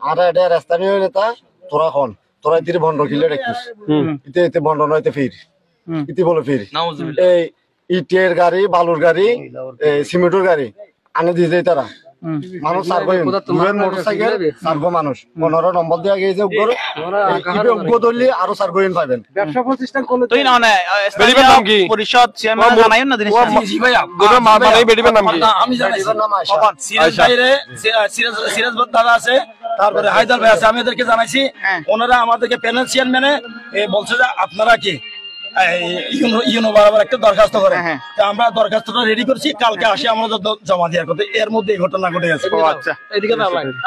আর এটা স্থানীয় নেতা তোরা খন তোরা ইতির বন্ধ খিলে রাখিস ইতে ইতে বন্ধ নয়তে ফির ইতি বলে ফির এই ইটের গাড়ি বালুর গাড়ি সিমেন্টের গাড়ি আনে দিয়ে যায় তারা মানুষ সার্গো মোটরসাইকেল সার্গো মানুষ 15 নম্বর দেওয়া গিয়েছে উগ্রদলি আরো সার্গোইন পাবেন ব্যবসা প্রতিষ্ঠান করলে তুই না বেরিবেন নাম কি পরিষদ চেয়ারম্যান জানাইও না জিনিস জি ভাইয়া গোটা মা বানাই বেরিবেন নাম কি আমি জানি নাম আয়শা সিরাজ ভাইরে সিরাজ দাদা আছে তারপরে হায়দার ভাই আছে আমি এদেরকে জানাইছি ওনারা আমাদেরকে প্যানেল চেয়ারম্যানে বলছে যে আপনারা কি ইউনো বরাবর একটা দরখাস্ত করে আমরা দরখাস্তটা রেডি করছি কালকে আসে আমরা জমা দেওয়ার কথা এর মধ্যে এই ঘটনা ঘটে গেছে আচ্ছা এদিকে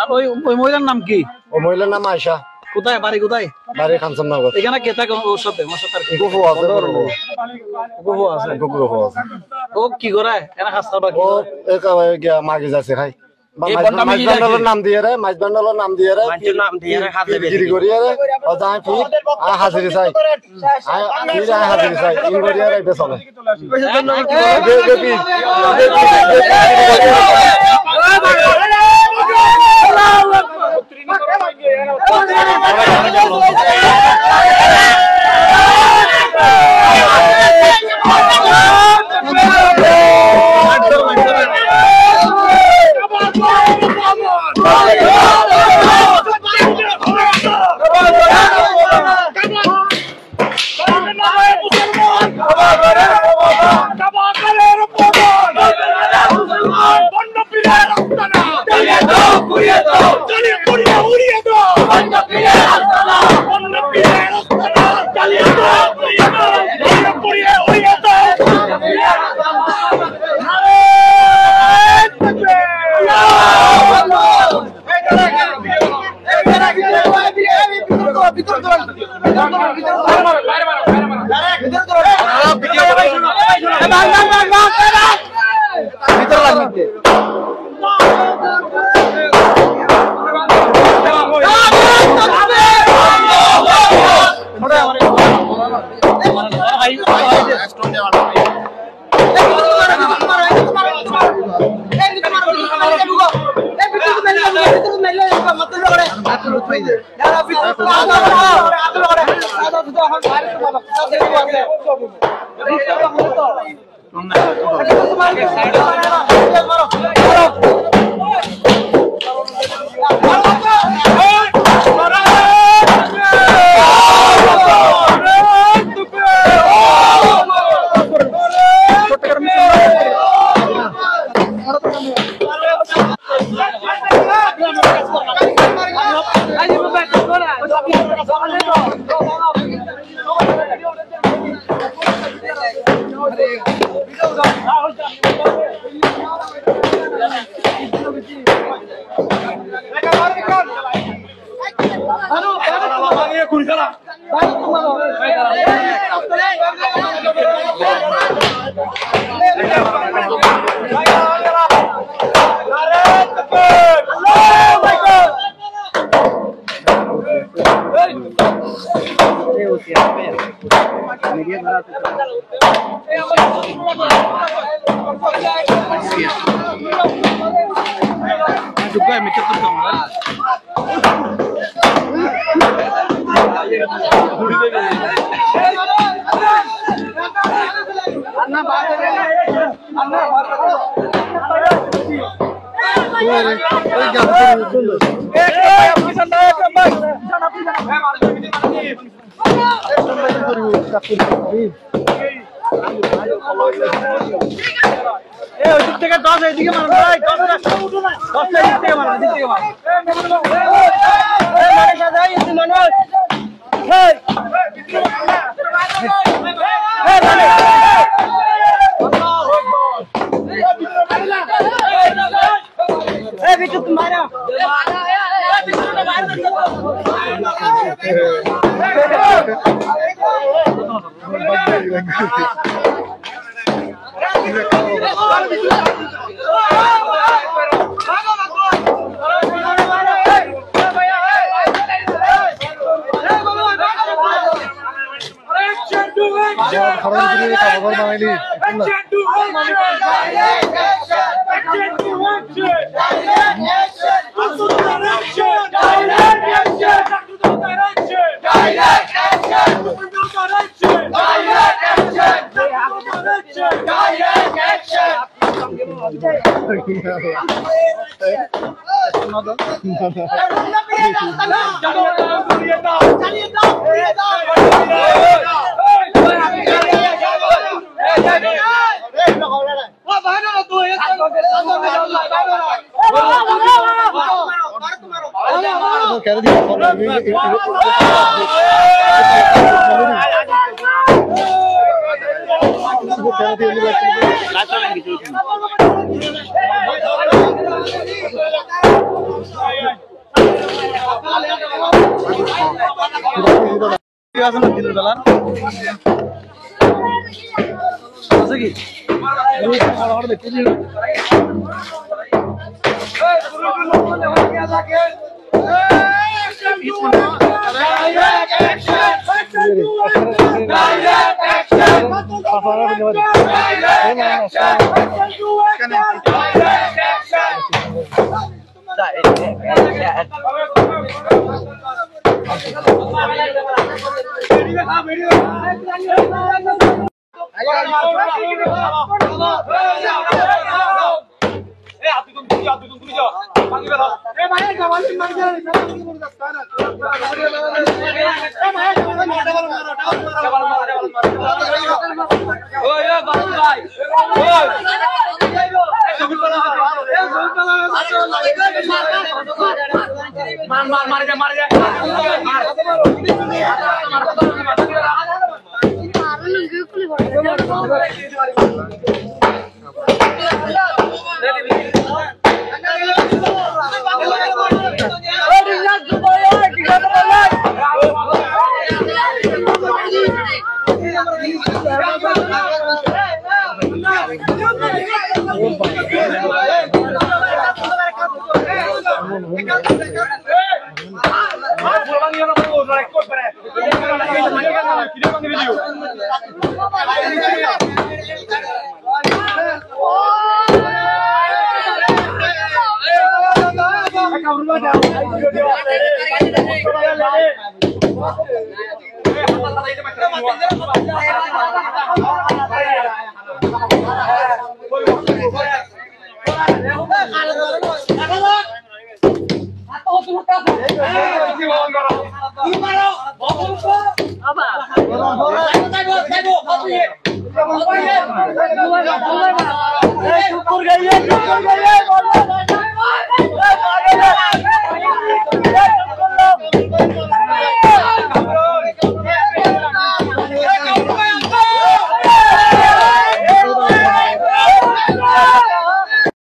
আর ওই মহিলার নাম কি ওই মহিলার নাম আয়শা কোথায় বাড়ি কোথায় বাড়ি খানসামনগর এখানে কে থাকে ওর সাথে গুফু আছে গুফু আছে গুফু আছে ও কি করে এরা হাসপাতাল ও এক মাগে যাচ্ছে ভাই মাইজবান্ডালের নাম দিয়ে রে মাইজবান্ডালের নাম দিয়ে রে গিরি করিয়া রে ও যায় ফির হাজিরি চাই ফির হাজিরি চাই ইন করিয়া রে বেসলে Action! Hey,